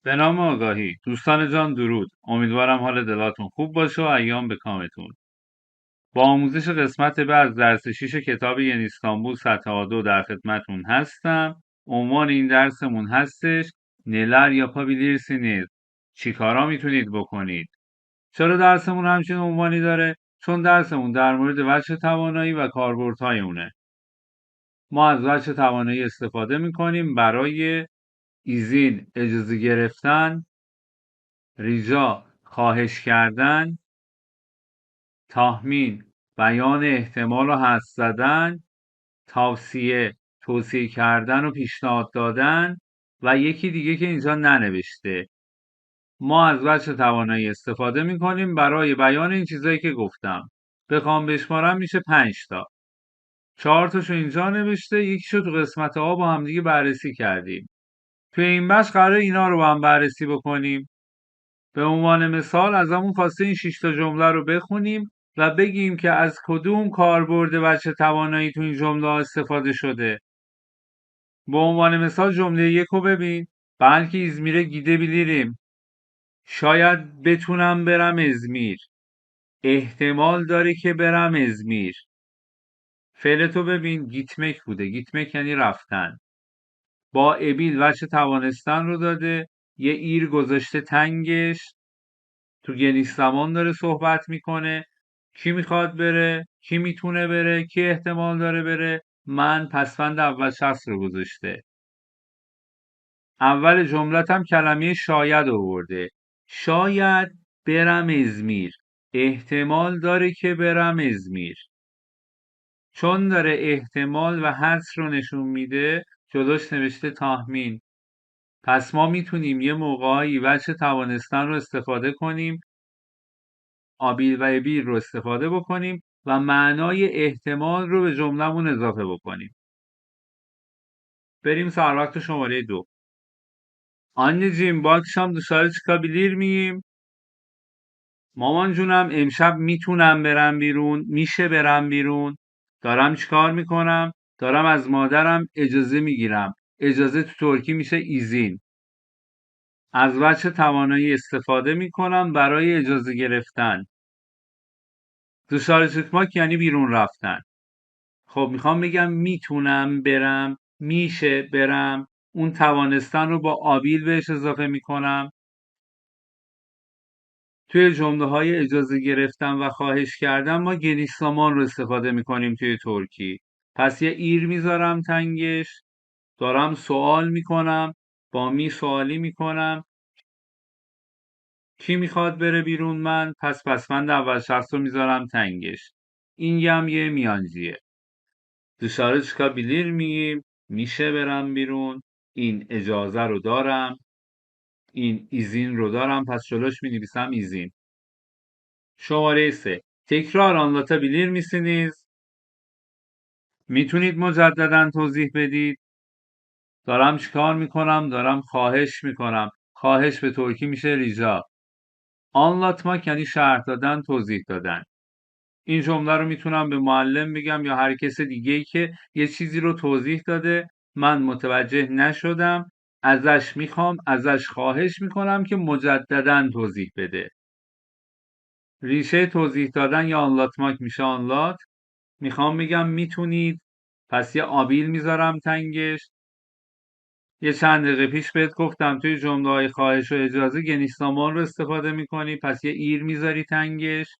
به نام آگاهی دوستان جان درود. امیدوارم حال دلاتون خوب باشه و ایام به کامتون. با آموزش قسمت بعد درس 6 کتاب ین استانبول سطح A2 در خدمتون هستم. عنوان این درسمون هستش neler yapabilirsiniz. چی کارا میتونید بکنید؟ چرا درسمون همچین عنوانی داره؟ چون درسمون در مورد وجه توانایی و کاربردهای اونه. ما از وجه توانایی استفاده میکنیم برای ایزین اجازه گرفتن، ریجا خواهش کردن، تخمین بیان احتمال و حدس زدن، توصیه کردن و پیشنهاد دادن و یکی دیگه که اینجا ننوشته. ما از وجه توانایی استفاده میکنیم برای بیان این چیزایی که گفتم. بخوام بشمارم میشه 5 تا. 4 تاشو اینجا نوشته، یکیشو تو قسمت A با هم دیگه بررسی کردیم. توی این بخش قراره اینا رو با هم بررسی بکنیم. به عنوان مثال ازمون خواسته این 6 تا جمله رو بخونیم و بگیم که از کدوم کاربرد وجه توانایی تو این جمله استفاده شده. به عنوان مثال جمله 1 رو ببین. بلکه İzmir'e gidebilirim. شاید بتونم برم ازمیر. احتمال داره که برم ازمیر. فعل تو ببین، گیتمک بوده. گیتمک یعنی رفتن. با ابیل وجه توانستن رو داده. یه ایر گذاشته تنگش. تو گنیش زمان داره صحبت میکنه. کی میخواد بره، کی میتونه بره، کی احتمال داره بره. من پسفند اول شخص رو گذاشته. اول جملت هم کلمه شاید آورده. شاید برم ازمیر. احتمال داره که برم ازمیر. چون داره احتمال و حدس رو نشون میده جلوش نوشته تخمین. پس ما میتونیم یه موقعی وجه توانستن رو استفاده کنیم، آبیل و ابیل رو استفاده بکنیم و معنای احتمال رو به جمله‌مون اضافه بکنیم. بریم سر وقت شماره 2. Anneciğim bu akşam dışarı çıkabilir miyim? مامان جونم امشب میتونم برم بیرون، میشه برم بیرون. دارم چیکار میکنم؟ دارم از مادرم اجازه میگیرم. اجازه تو ترکی میشه ایزین. از وجه توانایی استفاده میکنم برای اجازه گرفتن. dışarı çıkmak یعنی بیرون رفتن. خب میخوام بگم میتونم برم، میشه برم. اون توانستن رو با آبیل بهش اضافه میکنم. توی جمله های اجازه گرفتن و خواهش کردن ما گلیش زمان رو استفاده میکنیم توی ترکی. پس یه ایر میذارم تنگش. دارم سوال میکنم. با می سوالی میکنم. کی میخواد بره بیرون؟ من. پس پسفند اول شخص رو میذارم تنگش. این هم یه میانجیه. dışarı çıkabilir miyim؟ میشه برم بیرون. این اجازه رو دارم. این ایزین رو دارم. پس جلوش می‌نویسم ایزین. شماره 3. تکرار anlatabilir misiniz؟ میتونید مجددا توضیح بدید؟ دارم چیکار میکنم؟ دارم خواهش میکنم. خواهش به ترکی میشه ریجا. anlatmak یعنی شرح دادن، توضیح دادن. این جمله رو میتونم به معلم بگم یا هر کس دیگه‌ای که یه چیزی رو توضیح داده، من متوجه نشدم، ازش میخوام، ازش خواهش میکنم که مجددا توضیح بده. ریشه توضیح دادن یا آنلاتماک میشه آنلات. میخوام بگم میتونید، پس یه آبیل میذارم تنگش. یه چند دقیقه پیش بهت گفتم توی جمله های خواهش و اجازه گنیسنامان رو استفاده میکنی، پس یه ایر میذاری تنگش.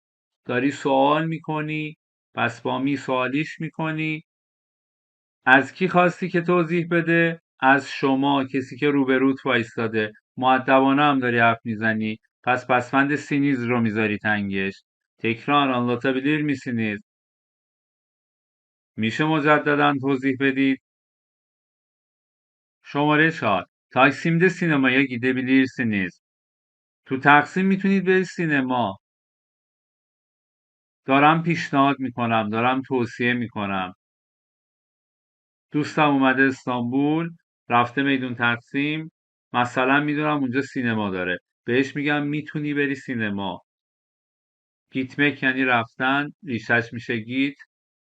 داری سوال میکنی، پس با می سوالیش میکنی. از کی خواستی که توضیح بده؟ از شما، کسی که روبروت وایستاده. مؤدبانه هم داری حرف میزنی، پس پسفند سینیز رو میذاری تنگش. تکرار anlatabilir misiniz؟ میشه مجددا توضیح بدید؟ شماره 4. تاکسیمده سینمaya gidebilirsiniz. تو تقسیم میتونید برید سینما. دارم پیشنهاد میکنم، دارم توصیه میکنم. دوستم اومده استانبول، رفته میدون تقسیم، مثلا میدونم اونجا سینما داره. بهش میگم میتونی بری سینما. گیتمک یعنی رفتن، ریشش میشه گیت.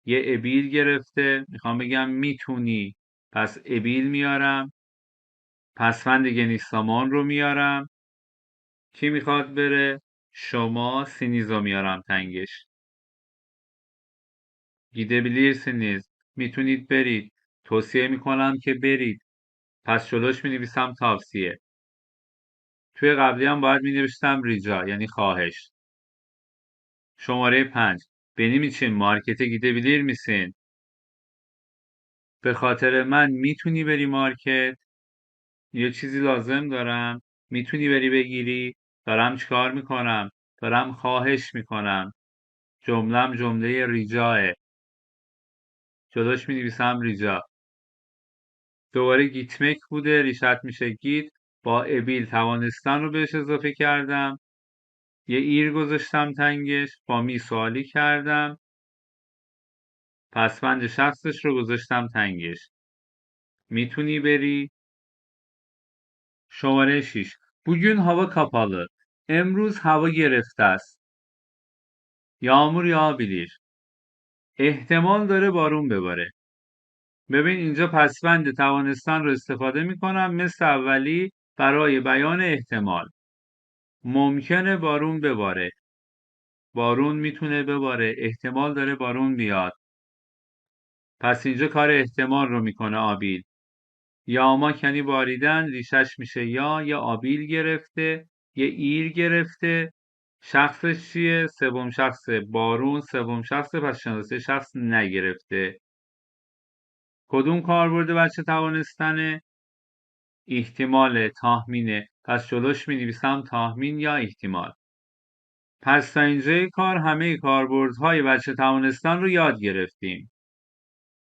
یه ابیل گرفته، میخوام بگم میتونی، پس ابیل میارم. پسوند گنیسامان رو میارم. کی میخواد بره؟ شما. سینیزو میارم تنگش. Gidebilirsiniz. میتونید برید. توصیه میکنم که برید. پس جلوش مینویسم tavsiye. توی قبلی هم باید مینوشتم rica یعنی خواهش. شماره 5. Benim için markete gidebilir misin? به خاطر من میتونی بری مارکت؟ یه چیزی لازم دارم. میتونی بری بگیری؟ دارم چیکار میکنم؟ دارم خواهش میکنم. جملم جمله ریجاه. جلوش مینویسم ریجا. دوباره گیتمک بوده، ریشت میشه گیت. با ابیل توانستن رو بهش اضافه کردم. یه ایر گذاشتم تنگش. با می سوالی کردم. پسوند شخصش رو گذاشتم تنگش. میتونی بری؟ شماره 6. Bugün hava kapalı. امروز هوا گرفته است. یağmur yağabilir. احتمال داره بارون بباره. ببین اینجا پسوند توانستن رو استفاده میکنم مثل اولی برای بیان احتمال. ممکنه بارون بباره. بارون میتونه بباره. احتمال داره بارون بیاد. پس اینجا کار احتمال رو میکنه آبیل. یاما کنی باریدن ریشش میشه یا آبیل گرفته. یه ایر گرفته. شخصش چیه؟ سوم شخص. بارون سوم شخص. پس شناسه شخص نگرفته. کدوم کاربرد بچه توانستنه؟ احتمال تخمینه. پس جلوش مینویسم تخمین یا احتمال. پس تا اینجای کار همه کاربردهای بچه توانستن رو یاد گرفتیم.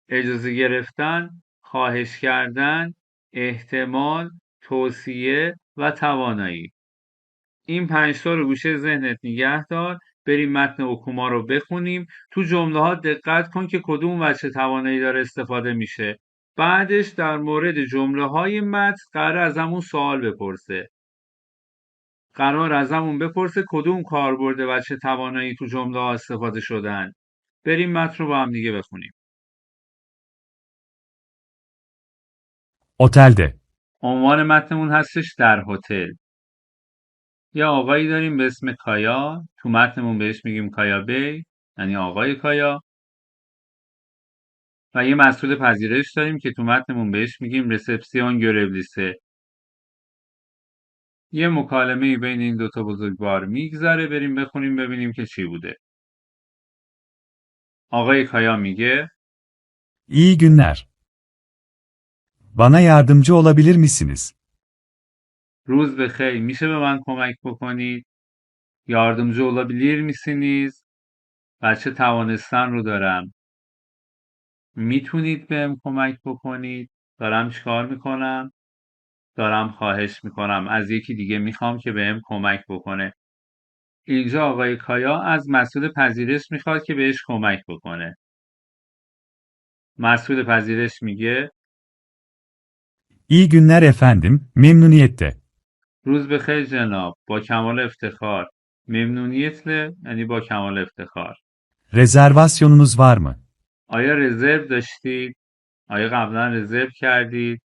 اجازه گرفتن، خواهش کردن، احتمال، توصیه و توانایی. این 5 تا رو گوشه ذهنت نگه دار. بریم متن اوکوما رو بخونیم. تو جمله ها دقت کن که کدوم بچه توانایی داره استفاده میشه. بعدش در مورد جمله های متن قرار ازمون سوال بپرسه. قرار ازمون بپرسه کدوم کاربرد بچه توانایی تو جمله ها استفاده شدن. بریم متن رو با هم دیگه بخونیم. Otelde. عنوان متنمون هستش در هتل. یه آقایی داریم به اسم کایا. تو متنمون بهش میگیم کایا بی، یعنی آقای کایا. و یه مسئول پذیرش داریم که تو متنمون بهش میگیم رسپسیون گربلیسه. یه مکالمه بین این دوتا بزرگوار میگذره. بریم بخونیم ببینیم که چی بوده. آقای کایا میگه İyi günler. Bana yardımcı olabilir misiniz? روز بخیر، میشه به من کمک بکنید؟ yardımcı olabilir misiniz؟ بچه توانستن رو دارم. میتونید بهم کمک بکنید؟ دارم چیکار میکنم؟ دارم خواهش میکنم. از یکی دیگه میخوام که بهم کمک بکنه. اینجا آقای کایا از مسئول پذیرش میخواد که بهش کمک بکنه. مسئول پذیرش میگه İyi günler efendim, memnuniyetle. روز بخیر جناب، با کمال افتخار. ممنونیتله یعنی با کمال افتخار. Rezervasyonunuz var mı? آیا رزرو داشتید؟ آیا قبلا رزرو کردید؟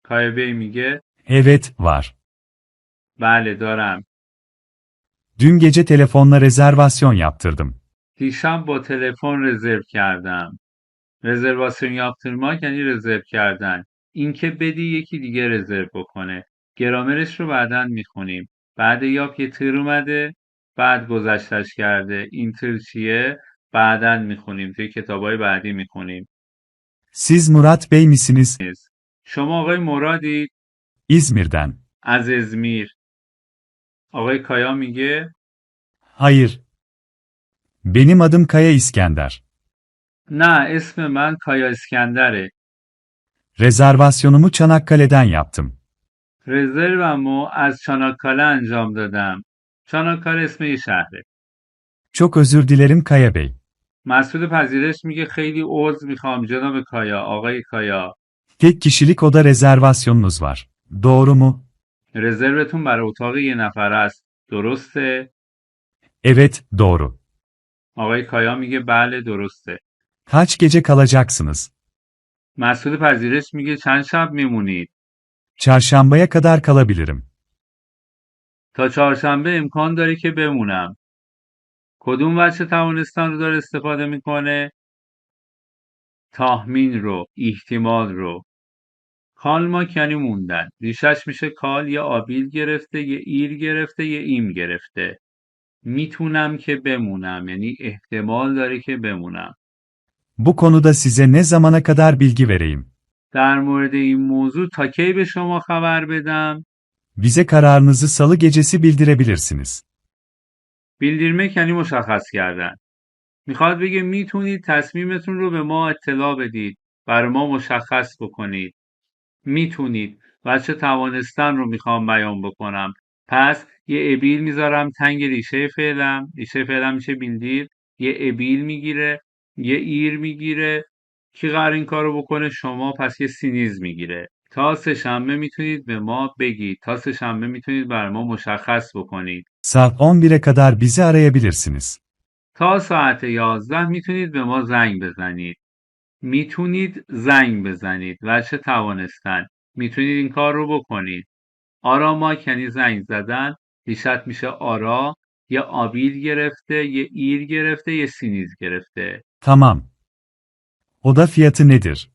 کایا بی میگه Evet, var. بله دارم. Dün gece telefonla rezervasyon yaptırdım. دیشب با تلفن رزرو کردم. رزرواسیون yaptırmak یعنی رزرو کردن. اینکه بدی یکی دیگه رزرو بکنه. گرامرش رو بعداً میخونیم. بعد یاپ یه تر اومده، بعد گذشتش کرده. این تر چیه؟ بعداً میخونیم. توی کتابای بعدی میخونیم. Siz Murat Bey misiniz? شما آقای مرادید؟ İzmir'den. از ازمیر. آقای کایا میگه Hayır. Benim adım Kaya İskender. نه، اسم من کایا اسکندره. Rezervasyonumu Çanakkale'den yaptım. رزرومو از چاناکاله انجام دادم. چاناکاله اسم یه شهره. Çok özür dilerim Kaya Bey. مسئول پذیرش میگه خیلی عذر میخوام جناب کایا، آقای کایا. Tek kişilik oda rezervasyonunuz var. Doğru mu? رزروتون برای اتاق یه نفر است. درسته؟ Evet, doğru. آقای کایا میگه بله درسته. Kaç gece kalacaksınız? مسئول پذیرش میگه چند شب میمونید؟ Çarşambaya kadar kalabilirim. تا چهارشنبه امکان داره که بمونم. کدوم وجه توانستن رو داره استفاده میکنه؟ تخمین رو، احتمال رو. کالماک یعنی موندن. ریشش میشه کال، یا آبیل گرفته، یا ایر گرفته، یا ایم گرفته. میتونم که بمونم یعنی احتمال داره که بمونم. Bu konuda size ne zamana kadar bilgi vereyim? در مورد این موضوع تا کی به شما خبر بدم؟ Bize kararınızı salı gecesi bildirebilirsiniz. bildirmek یعنی مشخص کردن. میخواد بگه میتونید تصمیمتون رو به ما اطلاع بدید. برای ما مشخص بکنید. میتونید. بچه توانستن رو میخوام بیان بکنم. پس یه ابیل میذارم تنگ ریشه فعلم. ریشه فعلم میشه بیلدیر. یه ابیل میگیره. یه ایر میگیره. کی قرار این کارو بکنه؟ شما. پس یه سینیز میگیره. تا سه‌شنبه میتونید به ما بگید. تا سه‌شنبه میتونید بر ما مشخص بکنید. Saat 11'e kadar bizi arayabilirsiniz. تا ساعت 11 میتونید به ما زنگ بزنید. میتونید زنگ بزنید. وجه توانستن. میتونید این کار رو بکنید. آراماک یعنی زنگ زدن. ریشت میشه آرا. یا آبیل گرفته، یه ایر گرفته، یه سینیز گرفته. Tamam. Oda fiyatı nedir?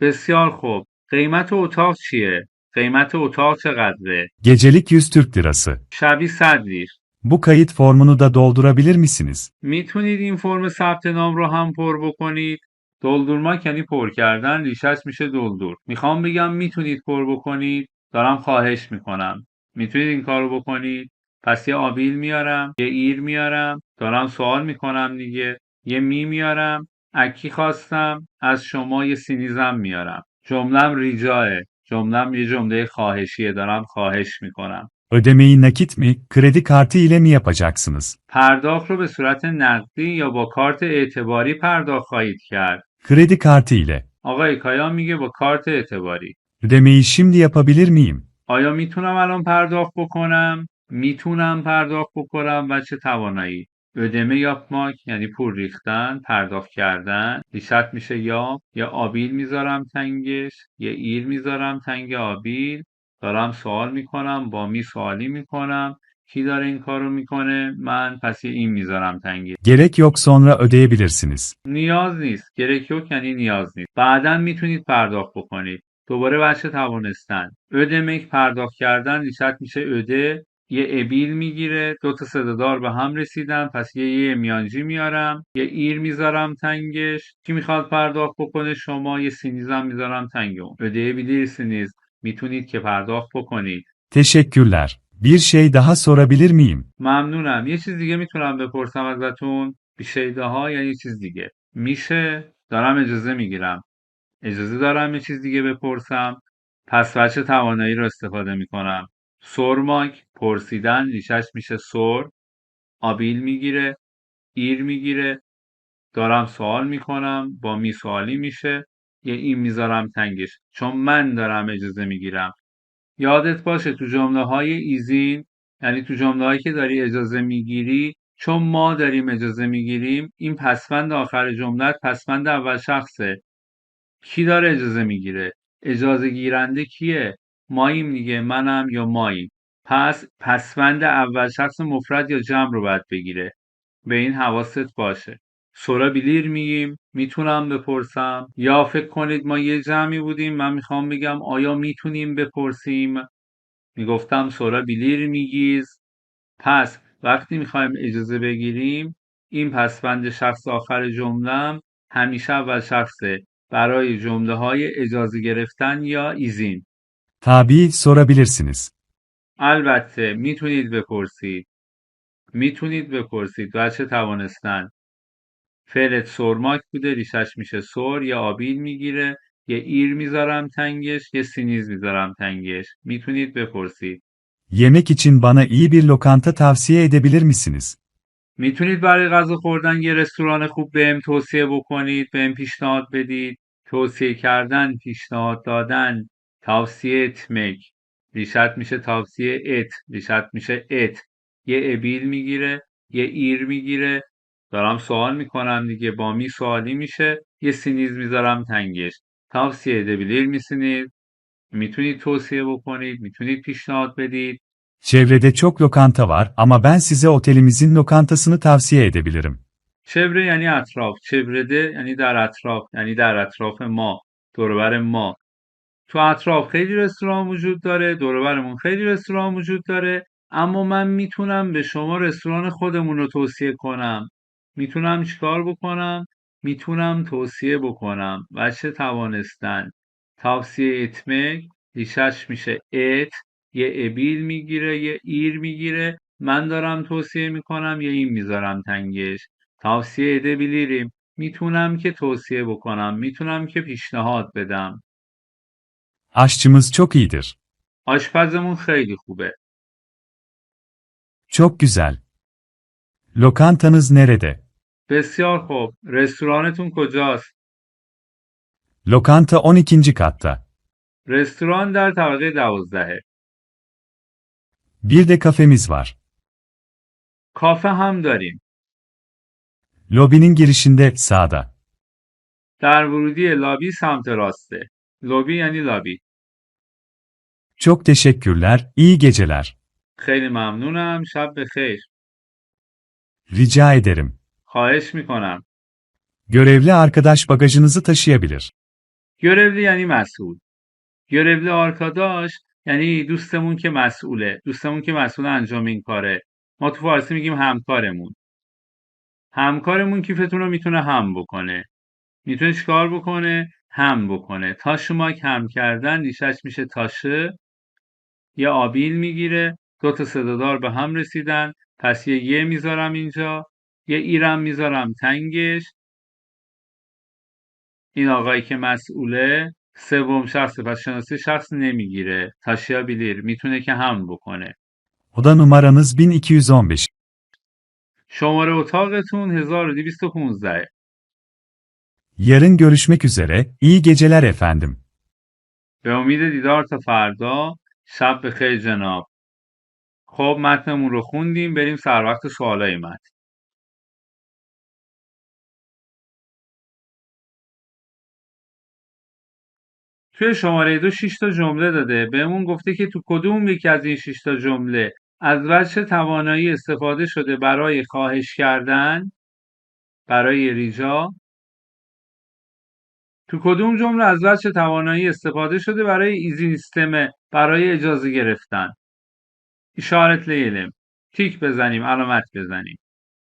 بسیار خوب. قیمت اتاق چیه؟ قیمت اتاق چقدره؟ Gecelik 100 Türk lirası. شبی 100 لیر. Bu kayıt formunu da doldurabilir misiniz? میتونید این فرم ثبت نام رو هم پر بکنید. دلدورماک یعنی پر کردن. ریشش میشه دلدور. میخوام بگم میتونید پر بکنید. دارم خواهش میکنم. میتونید این کارو بکنید. پس یه آبیل میارم. یه ایر میارم. دارم سوال میکنم دیگه. یه می میارم. اکی خواستم. از şoma یه سینیزم میارم. جملم ریجاه. جملم یه جمله خواهشیه. دارم خواهش میکنم. Ödemeyi nakit mi, kredi kartı ile mi yapacaksınız? پرداخت رو به صورت نقدی یا با کارت اعتباری پرداخت خواهید کرد. Kredi kartı ile. آقای کایا میگه با کارت اعتباری. Ödemeyi şimdi yapabilir miyim? آیا میتونم الان پرداخت بکنم؟ میتونم پرداخت بکنم و چه توانایی؟ ödeme yapmak یعنی پول ریختن، پرداخت کردن. ریشت میشه یا آبیل میذارم تنگش، یا ایر میذارم تنگ آبیل. دارم سوال میکنم، با می سوالی میکنم. کی داره این کارو میکنه؟ من. پس یه این میذارم تنگش. Gerek yok sonra ödeyebilirsiniz. نیاز نیست. gerek yok یعنی نیاز نیست. بعداً میتونید پرداخت بکنید. دوباره بچه توانستن. ödemek پرداخت کردن. ریشت میشه öde. یه ابیل میگیره. دوتا صدادار به هم رسیدن. پس یه میانجی میارم. یه ایر میذارم تنگش. کی میخواد پرداخت بکنه؟ شما. یه سینیزم میذارم تنگ اون. ödeyebilirsiniz. میتونید که پرداخت بکنید. Teşekkürler. Bir şey daha sorabilir miyim? ممنونم. یه چیز دیگه میتونم بپرسم ازتون؟ بیشیده ها یعنی چیز دیگه. میشه؟ دارم اجازه میگیرم. اجازه دارم یه چیز دیگه بپرسم؟ پس بچه توانایی رو استفاده میکنم. سرماک پرسیدن. ریشش میشه سر. آبیل میگیره. ایر میگیره. دارم سوال میکنم. با می سوالی میشه. یه این میذارم تنگش. چون من دارم اجازه میگیرم. یادت باشه تو جمله های ایزین، یعنی تو جمله هایی که داری اجازه میگیری، چون ما داریم اجازه میگیریم، این پسوند آخر جملت پسوند اول شخصه. کی داره اجازه میگیره؟ اجازه گیرنده کیه؟ ماییم دیگه. منم یا ماییم. پس پسوند اول شخص مفرد یا جمع رو باید بگیره. به این حواست باشه. سورا بیلیر میگیم. میتونم بپرسم. یا فکر کنید ما یه جمعی بودیم. من میخوام بگم آیا میتونیم بپرسیم؟ میگفتم سورا بیلیر میگیز. پس وقتی میخوایم اجازه بگیریم، این پسوند شخص آخر جملم همیشه اول شخصه. برای جمله های اجازه گرفتن یا ایزین. Tabii sorabilirsiniz. البته میتونید بپرسید. میتونید بپرسید. بچه توانستن. فعلت سرماک بوده. ریشش میشه سر. یا آبیل میگیره. یه ایر میذارم تنگش. یه سینیز میذارم تنگش. میتونید بپرسید. Yemek için bana iyi bir lokanta tavsiye edebilir misiniz? میتونید برای غذا خوردن یه رستوران خوب بهم توصیه بکنید؟ بهم پیشنهاد بدید؟ توصیه کردن، پیشنهاد دادن. توصیه اتمک. ریشت میشه توصیه ات. ریشت میشه ات. یه ابیل میگیره. یه ایر میگیره. دارم سوال میکنم دیگه. با می سوالی میشه. یه سینیز میذارم تنگش. توصیه edebilir misiniz؟ میتونید توصیه بکنید، میتونید پیشنهاد بدید. Çevrede çok lokanta var ama ben size otelimizin lokantasını tavsiye edebilirim. چبره یعنی اطراف، چبرده یعنی در اطراف، یعنی در اطراف ما، دور و بر ما. تو اطراف خیلی رستوران وجود داره، دور و برمون خیلی رستوران وجود داره، اما من میتونم به شما رستوران خودمون رو توصیه کنم. میتونم چیکار بکنم؟ میتونم توصیه بکنم. وجه توانستن، tavsiye etmek ریشش میشه ات، یه ابیل میگیره یه ایر میگیره. من دارم توصیه میکنم یه این میذارم تنگش. tavsiye edebilirim. میتونم که توصیه بکنم، میتونم که پیشنهاد بدم. Aşçımız çok iyidir. آشپزمون خیلی خوبه. Çok güzel. Lokantanız nerede? بسیار خوب. رستورانتون کجاست؟ Lokanta 12. katta. رستوران در طبقه 12. Bir de kafemiz var. کافه هم داریم. Lobinin girişinde sağda. در ورودی لابی سمت راسته. لابی یعنی لابی. Çok teşekkürler, iyi geceler. خیلی ممنونم. شب بخیر. Rica ederim. خواهش میکنم. Görevli arkadaş bagajınızı taşıyabilir. görevli یعنی مسئول. görevli arkadaş یعنی دوستمون که مسئوله. دوستمون که مسئول انجام این کاره. ما تو فارسی میگیم همکارمون. همکارمون کیفتون رو میتونه هم بکنه. میتونه چیکار بکنه؟ هم بکنه. تاشماک هم کردن ریشش میشه تاشه. یه آبیل میگیره. دو تا صدادار به هم رسیدن. پس یه میذارم اینجا. یه ایرم میذارم تنگش. این آقایی که مسئوله سوم شخص، پس شناسی شخص نمیگیره. تاشیا بیلیر میتونه که هم بکنه. Oda numaranız 1215. شماره اتاقتون 1215. Yarın görüşmek üzere, iyi geceler efendim. به امید دیدار تا فردا. شب بخیر جناب. خب متنمون رو خوندیم، بریم سر وقت سوالای متن. توی شماره 2 6 تا جمله داده. بهمون گفته که تو کدوم یکی از این 6 تا جمله از وجه توانایی استفاده شده برای خواهش کردن، برای ریجا. تو کدوم جمله از وجه توانایی استفاده شده برای ایزین استمه، برای اجازه گرفتن. işaretleyelim. تیک بزنیم، علامت بزنیم.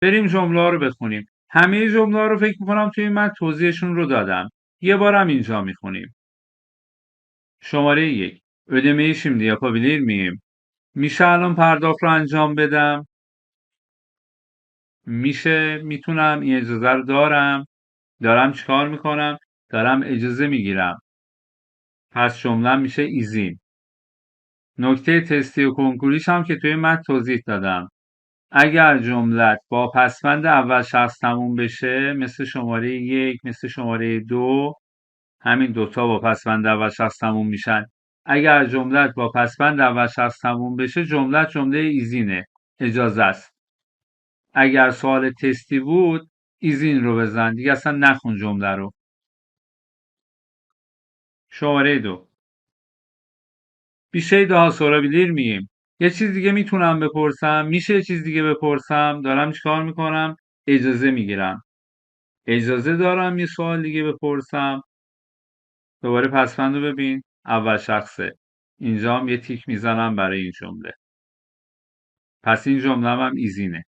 بریم جمله ها رو بخونیم. همه جمله ها رو فکر میکنم توی من توضیحشون رو دادم. یه بارم اینجا میخونیم. شماره 1. ödemeyi şimdi yapabilir miyim? میشه الان پرداخت رو انجام بدم؟ میشه، میتونم، این اجازه رو دارم. دارم چیکار میکنم؟ دارم اجازه میگیرم. پس جمله میشه ایزین. نکته تستی و کنکوریش هم که توی متن توضیح دادم. اگر جملت با پسوند اول شخص تموم بشه، مثل شماره 1، مثل شماره 2، همین دوتا با پسوند اول شخص تموم میشن. اگر جملت با پسوند اول شخص تموم بشه، جمله ایزینه، اجازه است. اگر سوال تستی بود، ایزین رو بزن دیگه، اصلا نخون جمله رو. شماره 2. bir şey daha sorabilir miyim؟ یه چیز دیگه میتونم بپرسم؟ میشه یه چیز دیگه بپرسم؟ دارم چیکار میکنم؟ اجازه میگیرم. اجازه دارم یه سوال دیگه بپرسم. دوباره پسوند رو ببین، اول شخصه. اینجا هم یه تیک میزنم برای این جمله. پس این جمله هم ایزینه.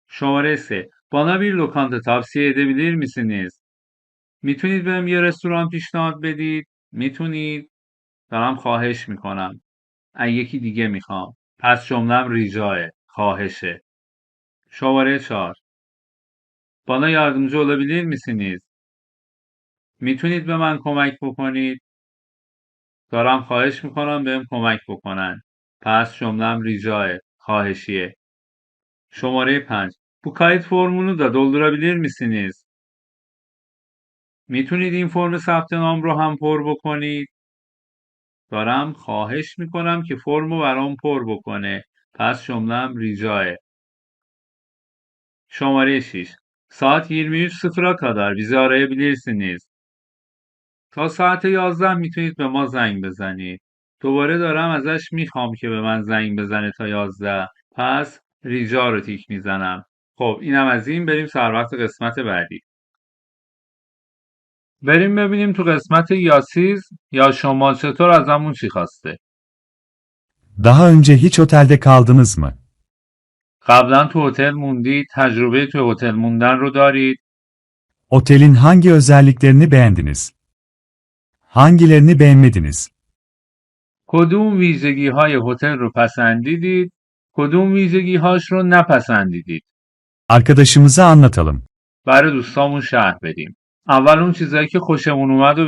شماره 3. bana bir lokanta tavsiye edebilir misiniz؟ میتونید بهم یه رستوران پیشنهاد بدید؟ میتونید؟ دارم خواهش میکنم. یکی دیگه میخوام. پس جملم ریجاه، خواهشه. شماره 4. bana yardımcı olabilir misiniz؟ میتونید به من کمک بکنید؟ دارم خواهش میکنم بهم کمک بکنن. پس جملم ریجاه، خواهشیه. شماره 5. bu kayıt formunu da doldurabilir misiniz؟ میتونید این فرم ثبت نام رو هم پر بکنید؟ دارم خواهش میکنم که فرم رو برام پر بکنه. پس جملم ریجاه. شماره 6. saat 23.00'a kadar bizi arayabilirsiniz. تا ساعت 11 میتونید به ما زنگ بزنید. دوباره دارم ازش میخوام که به من زنگ بزنه تا 11. پس ریجا رو تیک میزنم. خب اینم از این. بریم سر وقت قسمت بعدی. بریم ببینیم تو قسمت یاسیز یا شمال چطور ازمون چی خواسته. Daha önce hiç otelde kaldınız mı? قبلا تو هتل موندید؟ تجربه تو هتل موندن رو دارید؟ Otelin hangi özelliklerini beğendiniz? Hangilerini beğenmediniz? کدوم ویژگی های هتل رو پسندیدید؟ کدوم ویژگی هاش رو نپسندیدید؟ Arkadaşımıza anlatalım. برای دوستامون شرح بدیم. اول اون چیزایی که خوشمون اومد رو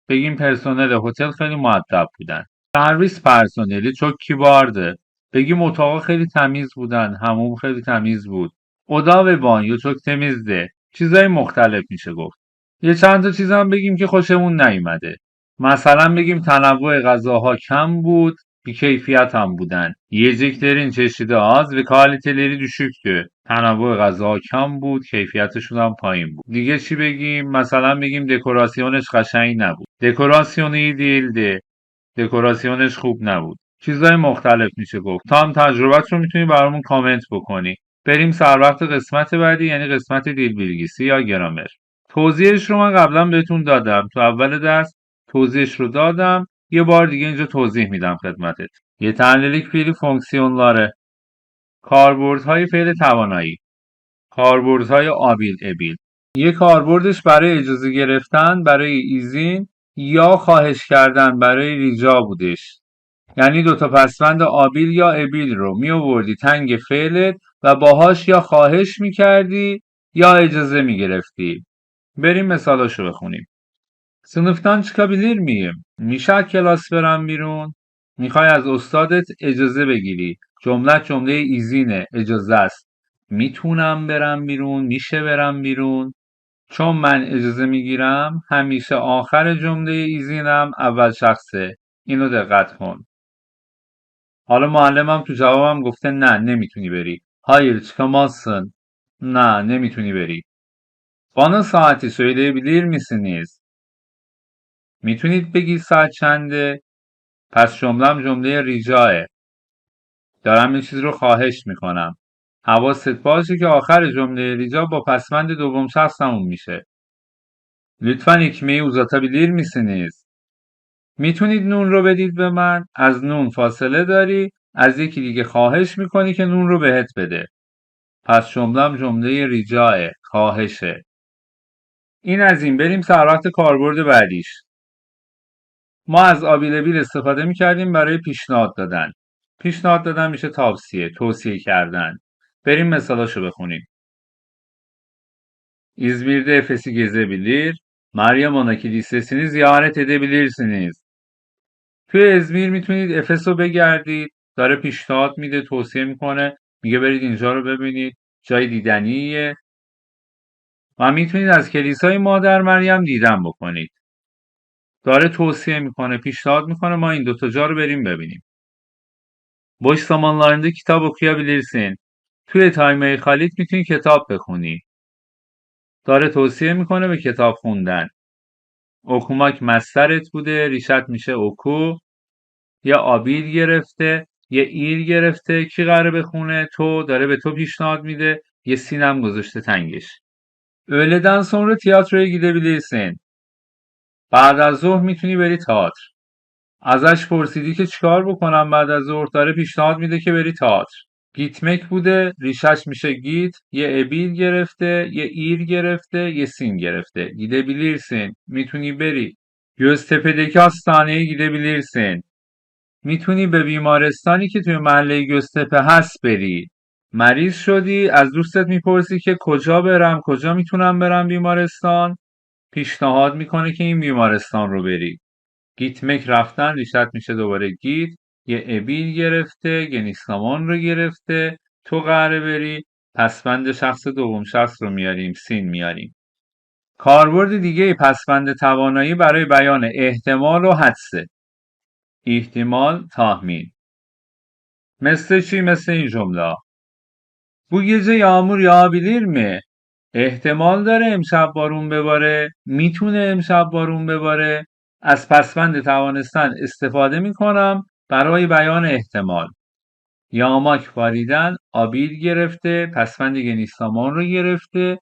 بگیم پرسنل هتل خیلی مؤدب بودن. سرویس پرسنلی çok kibardı. بگیم اتاقا خیلی تمیز بودن. حموم خیلی تمیز بود. oda ve banyo çok temizdi. چیزای مختلف میشه گفت. یه چند تا چیز هم بگیم که خوشمون نیومده. مثلا بگیم تنوع غذاها کم بود، بیکیفیت هم buden. Yiyeceklerin çeşidi az ve kaliteleri düşüktü. تنوع غذاها کم بود، کیفیتشون هم پایین بود. دیگه چی بگیم؟ مثلا بگیم دکوراسیونش قشنگ نبود. دکوراسیون iyi değildi. دکوراسیونش خوب نبود. چیزای مختلف میشه گفت. تا هم تجربت رو میتونی برامون کامنت بکنی. بریم سر وقت قسمت بعدی، یعنی قسمت دیلبیلگیسی یا گرامر. توضیحش رو من قبلا بهتون دادم. تو اول درس توضیحش رو دادم. یه بار دیگه اینجا توضیح میدم خدمتت. Yeterlilik fiili fonksiyonları. کاربردهای فعل توانایی. کاربردهای آبیل ابیل. یک کاربردش برای اجازه گرفتن برای ایزین یا خواهش کردن برای ریجا بودش. یعنی دوتا پسوند آبیل یا ابیل رو می آوردی تنگ فعلت و باهاش یا خواهش میکردی یا اجازه میگرفتی. بریم مثالاشو بخونیم. Sınıftan çıkabilir miyim? میشه کلاس برم بیرون؟ میخوای از استادت اجازه بگیری. جمله ایزینه، اجازه است. میتونم برم بیرون؟ میشه برم بیرون؟ چون من اجازه میگیرم همیشه آخر جمله ایزینم اول شخصه. اینو دقت کن. حالا معلمم تو جوابم گفته نه نمیتونی بری. Hayır çıkamazsın. نه نمیتونی بری. Bana saati söyleyebilir misiniz؟ میتونید بگید ساعت چنده؟ پس جمله‌م جمله ریجاه. دارم یه چیز رو خواهش میکنم. حواست باشه که آخر جمله ریجا با پسوند دوم شخص تموم میشه. Lütfen ekmeği uzatabilir misiniz؟ میتونید نون رو بدید به من؟ از نون فاصله داری، از یکی دیگه خواهش میکنی که نون رو بهت بده. پس جمله‌م جمله ریجاه، خواهشه. این از این. بریم سر وقت کاربرد بعدیش. ما از آبیل استفاده میکردیم برای پیشنهاد دادن. پیشنهاد دادن میشه توصیه کردن. بریم مثالاشو بخونیم. İzmir'de Efes'i gezebilir, Meryem Ana Kilisesi'ni ziyaret edebilirsiniz. توی ازمیر میتونید افس رو بگردید. داره پیشنهاد میده، توصیه میکنه، میگه برید اینجا رو ببینید، جای دیدنیه و میتونید از کلیسای مادر مریم دیدن بکنید. داره توصیه میکنه، پیشنهاد میکنه ما این دوتا جا رو بریم ببینیم. Boş zamanlarında kitap okuyabilirsin. توی تایمای خالیت میتونی کتاب بخونی. داره توصیه میکنه به کتاب خوندن. okumak مصدرت بوده، ریشت میشه oku. یا آبیل گرفته، یه ایر گرفته. کی قراره بخونه؟ تو. داره به تو پیشنهاد میده. یه سینم گذاشته تنگش. öğleden sonra tiyatroya gidebilirsin. بعد از ظهر میتونی بری تئاتر. ازش پرسیدی که چیکار بکنم بعد از ظهر؟ داره پیشنهاد میده که بری تئاتر. گیتمک بوده، ریشش میشه گیت. یه ابیل گرفته، یه ایر گرفته، یه سین گرفته. gidebilirsin میتونی بری. Göztepe'deki hastaneye gidebilirsin. میتونی به بیمارستانی که توی محله گستپه هست بری. مریض شدی، از دوستت میپرسی که کجا برم، کجا میتونم برم بیمارستان. پیشنهاد میکنه که این بیمارستان رو بری. گیتمک رفتن، ریشت میشه دوباره گیت. یه ابیل گرفته، گنیسامان رو گرفته. تو قراره بری. پسوند شخص دوم شخص رو میاریم، سین میاریم. کاربرد دیگه پسوند توانایی برای بیان احتمال و حدسه. احتمال، tahmin. مثل چی؟ مثل این جمله. Bu gece yağmur yağabilir mi؟ احتمال داره امشب بارون بباره، میتونه امشب بارون بباره. از پسوند توانستن استفاده میکنم برای بیان احتمال. یاماک باریدن، آبیل گرفته، پسوند گنیسامان رو گرفته.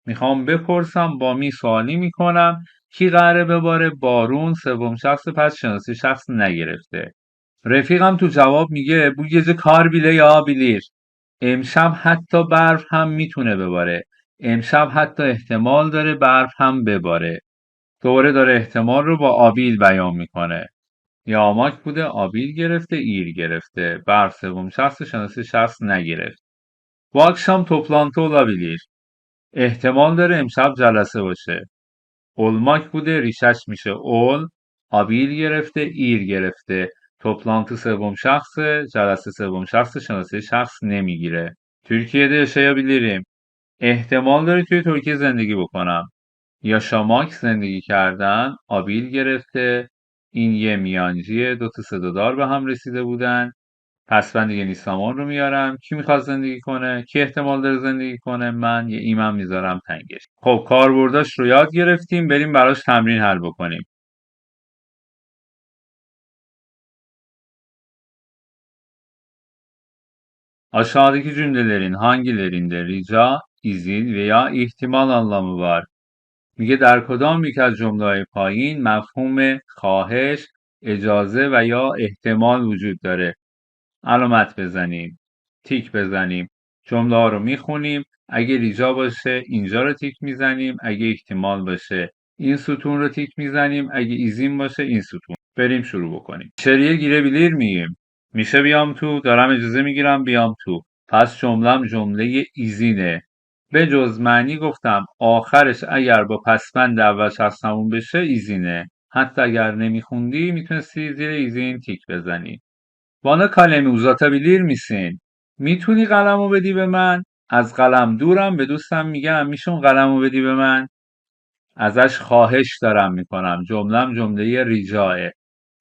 میخوام بپرسم با می سوالی میکنم کی قراره بباره؟ بارون. سوم شخص پس شناسی شخص نگرفته. رفیقم تو جواب میگه bu gece kar bile yağabilir. امشب حتی برف هم میتونه بباره. امشب حتی احتمال داره برف هم بباره. دوره داره eحتمال رو با آبیل بیان میکنه. یاماک بوده، آبیل گرفته، ایر گرفته. برف سوم şahs şansı şahs نگرفت. Bu akşam toplantı olabilir. احتمال داره امشب جلسه باشه. olmak بوده، ریشش میشه ol. آبیل گرفته، ایر گرفته. toplantı سوم şahsه، جلسه سوم şahs şansı şahs نمیگیره. ترکیه'de yaşayabilirim. احتمال داره توی ترکیه زندگی بکنم. yaşamak زندگی کردن، آبیل گرفته. این یه میانجیه، دو تا صدادار به هم رسیده بودن. پسوند دیگه نیستمان رو میارم. کی میخواد زندگی کنه؟ کی احتمال داره زندگی کنه؟ من یه ایمم میذارم تنگش. خب کاربرداش رو یاد گرفتیم، بریم براش تمرین حل بکنیم. Aşağıdaki cümlelerin hangilerinde rica, izin veya ihtimal anlamı var؟ میگه در کدام یک از جمله‌های پایین مفهوم خواهش، اجازه و یا احتمال وجود داره؟ علامت بزنیم، تیک بزنیم. جمله ها رو میخونیم. اگه ریجا باشه اینجا رو تیک میزنیم. اگه احتمال باشه این ستون رو تیک میزنیم. اگه ایزین باشه این ستون. بریم شروع بکنیم. içeriye girebilir miyim؟ میشه بیام تو؟ دارم اجازه میگیرم بیام تو. پس جملم جمله ایزینه. به جز معنی گفتم آخرش اگر با پسوند اول شخص تموم بشه ایزینه. حتی اگر نمیخوندی میتونستی زیر ایزین تیک بزنی. Bana kalemi uzatabilir misin؟ میتونی قلمو بدی به من؟ از قلم دورم، به دوستم میگم میشه اون قلمو بدی به من؟ ازش خواهش دارم میکنم. جملم جمله ریجاه.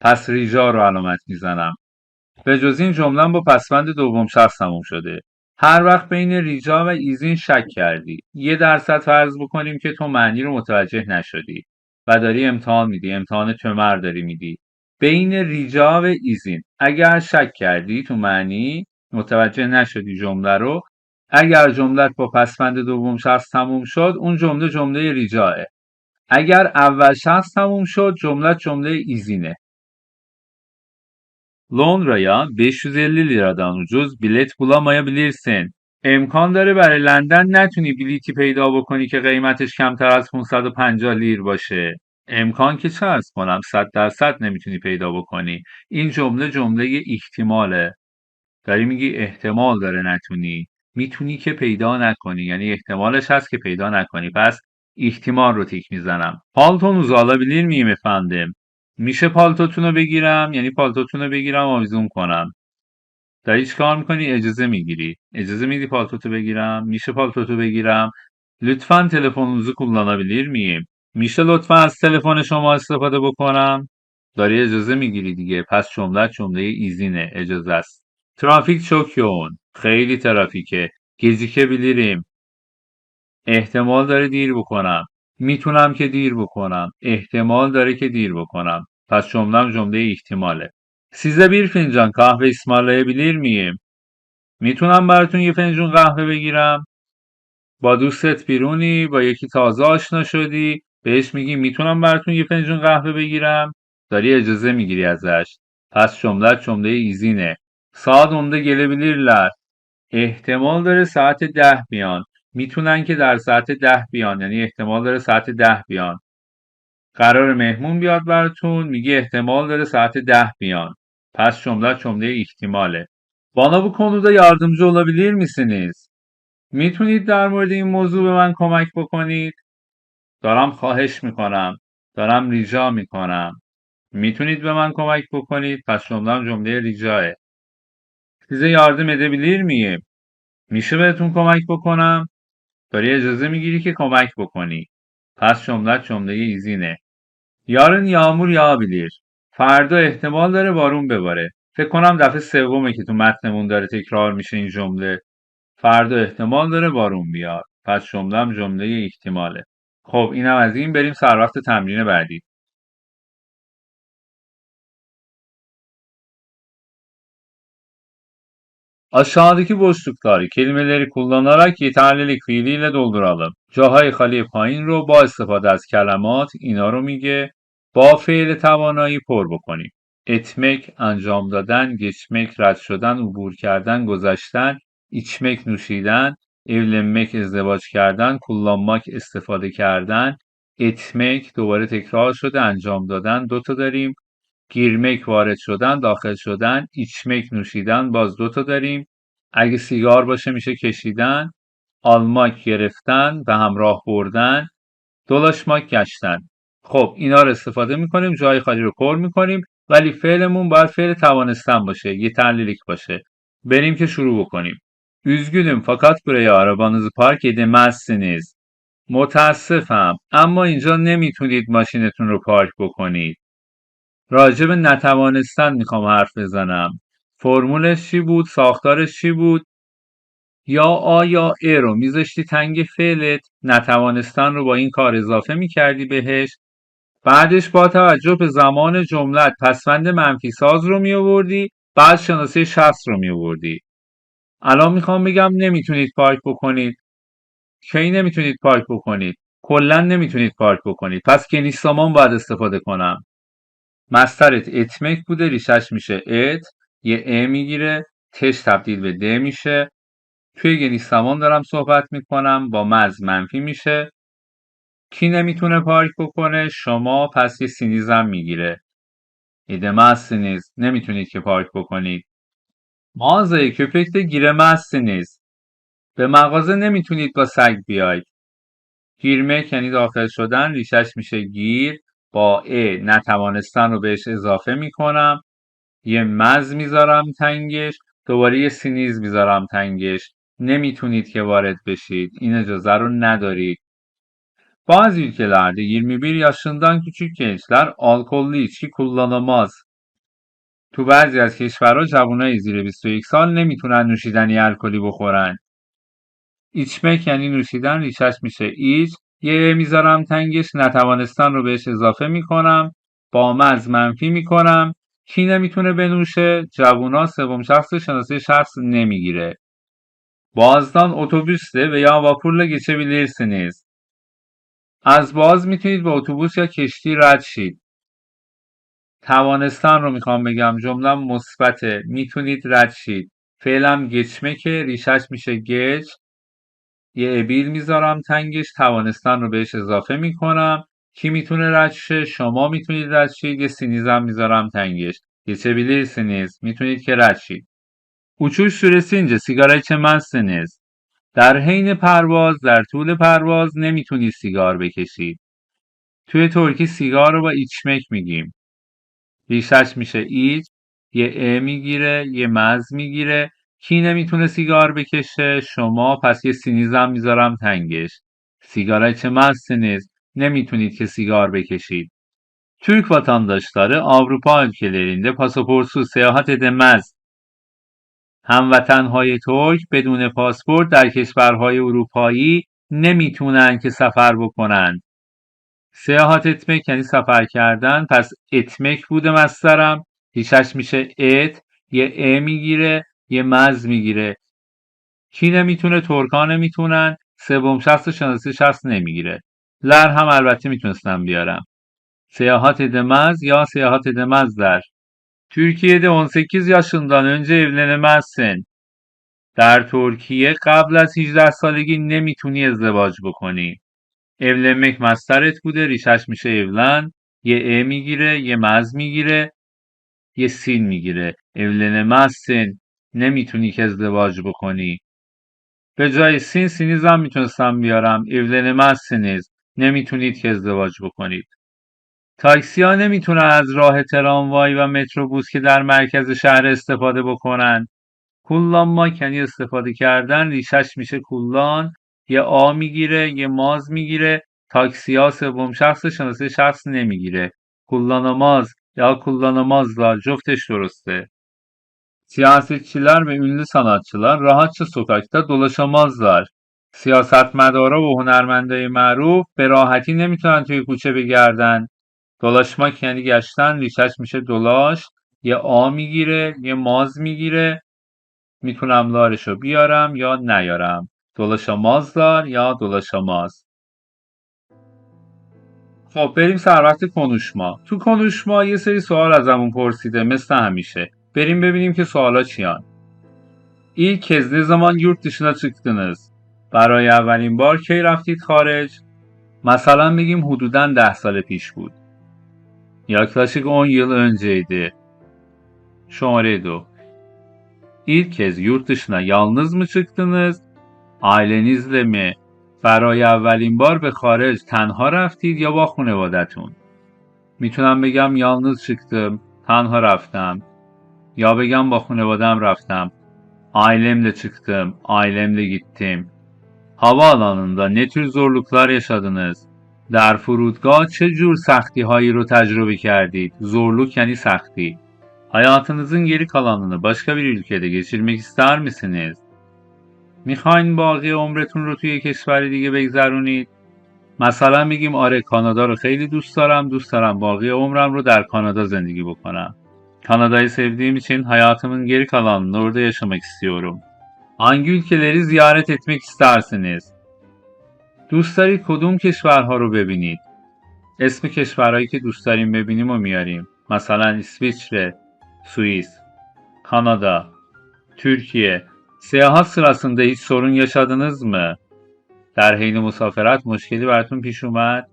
پس ریجا رو علامت میزنم. به جز این جمله‌ام با پسوند دوم شخص تموم شده. هر وقت بین ریجا و ایزین شک کردی، 1% فرض بکنیم که تو معنی رو متوجه نشدی و داری امتحان میدی، امتحان تمر داری میدی. بین ریجا و ایزین اگر شک کردی تو معنی، متوجه نشدی جمله رو، اگر جملت با پسوند دوم شخص تموم شد اون جمله جمله ریجاه. اگر اول şahs تموم شد جمله ایزینه. Londra'ya 550 liradan ucuz bilet bulamayabilirsin. امکان داره برای لندن نتونی بلیتی پیدا بکنی که قیمتش کمتر از 550 لیر باشه. امکان که چه ارز کنم، 100% نمیتونی پیدا بکنی. این جمله احتماله. داری میگی احتمال داره نتونی. میتونی که پیدا نکنی، یعنی احتمالش هست که پیدا نکنی. پس احتمال رو تیک میزنم. Paltonuzu alabilir miyim efendim؟ میشه پالتوتون رو بگیرم؟ یعنی پالتوتون رو بگیرم آویزون کنم. داری چیکار میکنی؟ اجازه میگیری. اجازه میدی پالتوتو بگیرم؟ میشه پالتوتو بگیرم؟ لطفاً تلفنinizi kullanabilir miyim؟ میشه لطفاً از تلفن شما استفاده بکنم؟ داری اجازه میگیری دیگه. پس جمله ایزینه، اجازه است. ترافیک çok yoğun. خیلی ترافیکه. gecikebilirim. احتمال داره دیر بکنم. میتونم که دیر بکنم. احتمال داره که دیر بکنم. پس جملم جمله احتماله. Size bir fincan kahve ısmarlayabilir miyim؟ میتونم براتون یه فنجون قهوه بگیرم؟ با دوستت بیرونی، با یکی تازه آشنا شدی، بهش میگی میتونم براتون یه فنجون قهوه بگیرم؟ داری اجازه میگیری ازش. پس جمله ایزینه. saat 10'da gelebilirler. احتمال داره ساعت 10 بیان. میتونن که در ساعت 10 بیان، یعنی احتمال داره ساعت 10 بیان. قرار مهمون بیاد براتون، میگه احتمال داره ساعت 10 بیان. پس جمله احتماله. Bana bu konuda yardımcı olabilir misiniz؟ میتونید در مورد این موضوع به من کمک بکنید؟ دارم خواهش میکنم. دارم ریجا میکنم. میتونید به من کمک بکنید؟ پس جمله ریجاه. size yardım edebilir miyim؟ میشه بهتون کمک بکنم؟ داری اجازه میگیری که کمک بکنی. پس جمله ایزینه. yarın yağmur yağabilir. فردا احتمال داره بارون بباره. فکر کنم دفعه سومه که تو متنمون داره تکرار میشه این جمله. فردا احتمال داره بارون بیاد. پس جمله‌ام جمله احتماله. خب اینم از این. بریم سر وقت تمرین بعدی. Aşağıdaki boşlukları kelimeleri kullanarak yeterlilik fiiliyle dolduralım. جاهای خالی پایین رو با استفاده از کلمات اینا رو میگه با فعل توانایی پر بکنیم. اتمک انجام دادن، geçmek رد شدن، عبور کردن، گذشتن، içmek نوشیدن، evlenmek ازدواج کردن، kullanmak استفاده کردن، etmek دوباره تکرار شده انجام دادن دوتا داریم، girmek وارد شدن داخل شدن، içmek نوشیدن باز دوتا داریم، اگه سیگار باشه میشه کشیدن، almak گرفتن به همراه بردن، dolaşmak گشتن. خب اینا رو استفاده میکنیم جای خالی رو پر میکنیم ولی فعلمون باید فعل توانستن باشه yeterlilik باشه. بریم که شروع بکنیم. Üzgünüm fakat buraya arabanızı park edemezsiniz. متاسفم اما اینجا نمیتونید ماشینتون رو پارک بکنید. راجع به نتوانستن میخوام حرف بزنم. فرمولش چی بود؟ ساختارش چی بود؟ یا آ یا ا رو میذاشتی تنگ فعلت، نتوانستن رو با این کار اضافه میکردی بهش، بعدش با توجه به زمان جملت پسوند منفی ساز رو میآوردی، بعد شناسه شخص رو میآوردی. الان میخوام بگم نمیتونید پارک بکنید. کی نمیتونید پارک بکنید؟ کلا نمیتونید پارک بکنید. پس که نیستامان باید استفاده کنم. مصدرت اتمک بوده ریشش میشه ات، یه ا میگیره، تش تبدیل به د میشه. توی گنیستمان دارم صحبت میکنم با مز منفی میشه. کی نمیتونه پارک بکنه؟ شما. پس یه سینیزم میگیره. edemezsiniz نمیتونید که پارک بکنید. mağazaya köpekle giremezsiniz. به مغازه نمیتونید با سگ بیاید. girmek یعنی داخل شدن ریشش میشه گیر، با ا نتوانستن رو بهش اضافه میکنم، یه مز میذارم تنگش، دوباره یه سینیز میذارم تنگش. نمیتونید که وارد بشید. این اجازه رو ندارید. Bazı ülkelerde 21 yaşından küçük gençler alkollü içki kullanamaz. تو بعضی از کشورها جوانای زیر 21 سال نمیتونن نوشیدنی الکلی بخورن. içmek یعنی نوشیدن ریشش میشه ایچ، یه میذارم تنگش، نتوانستن رو بهش اضافه میکنم، با مز منفی میکنم. کی نمیتونه بنوشه؟ جوونا. سوم şahs şanası şahs نمیگیره. Boğaz'dan otobüsle veya vapurla geçebilirsiniz. از باز میتونید با اتوبوس یا کشتی رد شید. توانستن رو میخوام بگم جملم مثبته، میتونید رد شید. فعلم geçmek ریشش میشه گچ، یه ابیل میذارم تنگش، توانستن رو بهش اضافه میکنم. کی میتونه رد شه؟ شما میتونید رد شید. یه سینیزم میذارم تنگش. geçebilirsiniz میتونید که رد شید. uçuş süresince sigara içemezsiniz. در حین پرواز، در طول پرواز نمیتونید سیگار بکشید. توی ترکی سیگار رو با ایچمک میگیم. ریشش میشه ایچ، یه ا میگیره، یه مز میگیره. کی نمیتونه سیگار بکشه؟ شما. پس یه سینیزم میذارم تنگش. sigara içemezsiniz نمیتونید که سیگار بکشید. Türk vatandaşları Avrupa ülkelerinde pasaportsuz seyahat edemez. هموطنهای ترک بدون پاسپورت در کشورهای اروپایی نمیتونن که سفر بکنن. سیاحت اتمک یعنی سفر کردن، پس اتمک بوده مصدرم، ریشش میشه ات، یه ا میگیره، یه مز میگیره. کی نمیتونه؟ ترکان نمیتونن. سوم شخص şanası şahs نمیگیره. ler هم البته میتونستم بیارم. Seyahat edemez ya seyahat edemezler. Türkiye'de 18 yaşından önce evlenemezsin. در ترکیه قبل از 18 سالگی نمیتونی ازدواج بکنی. evlenmek مصدرت بوده ریشش میشه evlen، یه ا میگیره، یه مز میگیره، یه سین میگیره. evlenemezsin نمیتونی که ازدواج بکنی. به جای سین سینیزم میتونستم بیارم. evlenemezsiniz نمیتونید که ازدواج بکنید. تاکسی ها نمیتونن از راه تراموای و متروبوس که در مرکز شهر استفاده بکنن. kullanmak یعنی استفاده کردن ریشش میشه کولان، یه آ میگیره، یه ماز میگیره. تاکسی ها سوم شخص şanası şahs نمیگیره. kullanamaz ya kullanamazlar جفتش درسته. Siyasetçiler ve ünlü sanatçılar rahatça sokakta dolaşamazlar. سیاستمدارا و هنرمندای معروف به راحتی نمیتونن توی کوچه بگردن. دلاشماک یعنی گشتن، ریشش میشه دلاش. یه آ میگیره، یه ماز میگیره. میتونم لارشو بیارم یا نیارم. دلاشا ماز دار یا دلاشا ماز. خب بریم سر وقت کنوشما. تو کنوشما یه سری سوال ازمون پرسیده مثل همیشه. بریم ببینیم که سوالا چیان. İlk kez ne zaman yurt dışına çıktınız? برای اولین بار کی رفتید خارج؟ مثلا بگیم حدوداً 10 سال پیش بود. Yaklaşık 10 yıl önceydi. شماره 2. İlk kez yurt dışına yalnız mı çıktınız? Ailenizle mi؟ برای اولین بار به خارج تنها رفتید یا با خانوادتون؟ میتونم بگم yalnız çıktım، تنها رفتم. یا بگم با خانوادم رفتم. Ailemle çıktım, ailemle gittim. Havaalanında ne tür zorluklar yaşadınız? در فرودگاه چه جور سختی هایی رو تجربه کردید؟ zorluk yani سختی. Hayatınızın geri kalanını başka bir ülkede geçirmek ister misiniz؟ میخواین باقی عمرتون رو توی کشور دیگه بگذرونید؟ مثلا میگیم آره کانادا رو خیلی دوست دارم باقی عمرم رو در کانادا زندگی بکنم. Kanada'yı sevdiğim için hayatımın geri kalanını orada yaşamak istiyorum. Hangi ülkeleri ziyaret etmek istersiniz؟ دوست دارید کدوم کشورها رو ببینید؟ اسم کشورهایی که دوست داریم ببینیم رو میاریم. مثلا İsviçre, سوئیس، Kanada, Türkiye. Seyahat sırasında hiç sorun yaşadınız mı؟ در حین مسافرت مشکلی براتون پیش اومد؟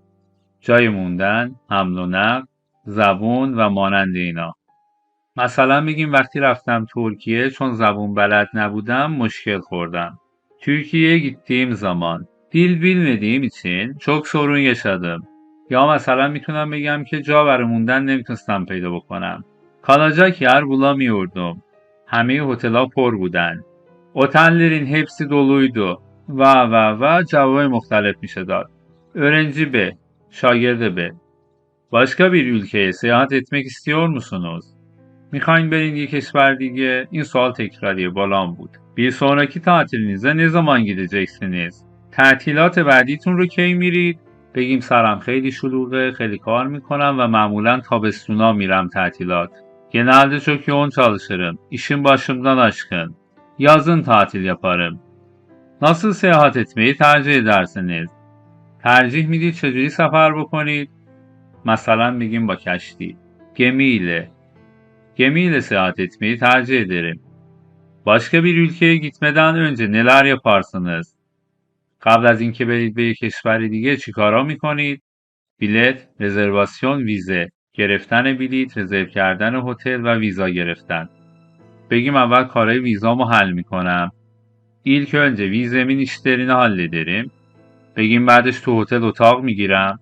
جای موندن، حمل و نقل، زبون و مانند اینا. مثلا میگیم وقتی رفتم ترکیه چون زبون بلد نبودم مشکل خوردم. Türkiye'ye gittiğim zaman dil bilmediğim için çok sorun yaşadım. یا مثلا میتونم بگم که جا برای موندن نمیتونستم پیدا بکنم. Kalacak yer bulamıyordum. همه هتل‌ها پر بودن. Otellerin hepsi doluydu. و cevabı muhtelif میشه داد. Öğrenci B, şagird B. Başka bir ülkeye seyahat etmek istiyor musunuz؟ میخواین برین یک کشور دیگه؟ این سوال تکراریه بالام بود. Bir sonraki tatilinize ne zaman gideceksiniz؟ تعطیلات بعدیتون رو کی میرید؟ بگیم سرم خیلی şuluğe، خیلی kar میکنم و معمولا تابستونا میرم تعطیلات. Genelde çok yoğun çalışırım. İşim başımdan aşkın. Yazın tatil yaparım. Nasıl seyahat etmeyi tercih edersiniz؟ tercih میدید چجوری سفر بکنید؟ مثلا میگیم با کشتی. gemiyle. Gemiyle seyahat etmeyi tercih ederim. Başka bir ülkeye gitmeden önce neler yaparsınız؟ قبل از اینکه برید به یک کشور دیگه چیکارا میکنید؟ بیلت، رزرواسیون، ویزه. گرفتن بلیط، رزرو کردن هتل و ویزا گرفتن. بگیم اول کارهای ویزامو حل میکنم. İlk önce vizemin işlerini hallederim. بگیم بعدش تو هتل اتاق میگیرم.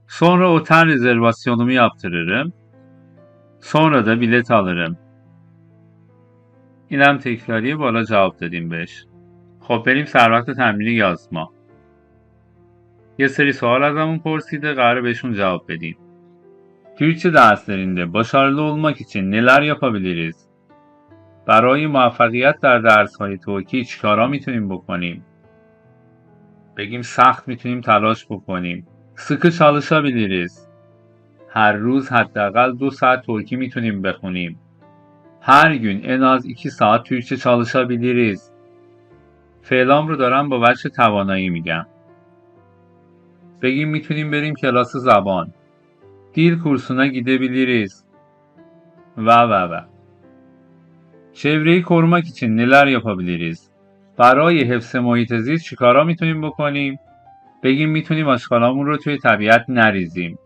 sonra otel rezervasyonumu yaptırırım. sonra da bilet alırım. اینم تکراریه بالا جواب دادیم بهش. خب بریم سر وقت تمرین یازما. یه سری سوال ازمون پرسیده قراره بهشون جواب بدیم. Türkçe derslerinde başarılı olmak için neler yapabiliriz؟ برای موفقیت در درس‌های توکی چیکارا میتونیم بکنیم؟ بگیم سخت میتونیم تلاش بکنیم. sıkı çalışabiliriz. هر روز حداقل 2 saat ترکی میتونیم بخونیم. Her gün en az 2 saat Türkçe çalışabiliriz. فعلام رو دارم با وجه توانایی میگم. بگیم میتونیم بریم کلاس زبان. Dil kursuna gidebiliriz. و. çevreyi korumak için neler yapabiliriz؟ برای حفظ محیط زیست چیکارا میتونیم بکنیم؟ بگیم میتونیم آشغالامون رو توی طبیعت نریزیم.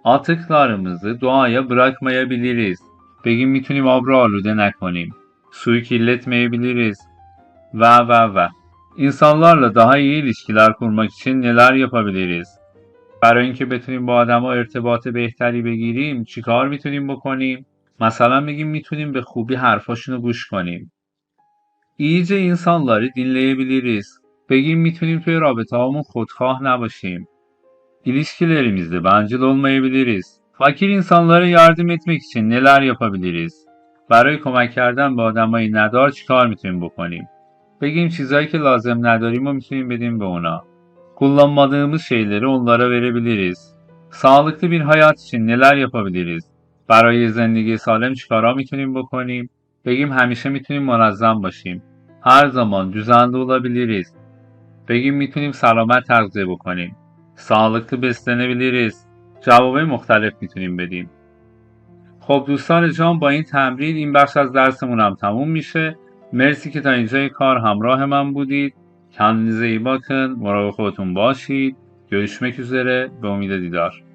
atıklarımızı doğaya bırakmayabiliriz. بگیم میتونیم آب رو آلوده نکنیم. suyu kirletmeyebiliriz. و. İnsanlarla daha iyi ilişkiler kurmak için neler yapabiliriz؟ برای اینکه بتونیم با آدما ارتباط بهتری بگیریم چیکار میتونیم بکنیم؟ مثلا میگیم میتونیم به خوبی حرفاشونو گوش کنیم. iyice insanları dinleyebiliriz. بگیم میتونیم توی رابطه هامون خودخواه نباشیم. İlişkilerimizde bencil olmayabiliriz. Fakir insanlara yardım etmek için neler yapabiliriz؟ برای کمک کردن به آدمای ندار چیکار میتونیم بکنیم؟ بگیم çizایی که lazım نداریم و میتونیم بدیم به اونا. Kullanmadığımız şeyleri onlara verebiliriz. Sağlıklı bir hayat için neler yapabiliriz? برای زندگی سالم چیکارا میتونیم بکنیم؟ بگیم همیشه میتونیم منظم باشیم. Her zaman düzenli olabiliriz. بگیم میتونیم سلامت تغذیه بکنیم. sağlıklı beslenebiliriz. جواب مختلف میتونیم بدیم. خب دوستان جان، با این تمرین این بخش از درسمون هم تموم میشه. مرسی که تا اینجای کار همراه من بودید. Kendinize iyi bakın. مراقب خودتون باشید. Görüşmek üzere. به امید دیدار.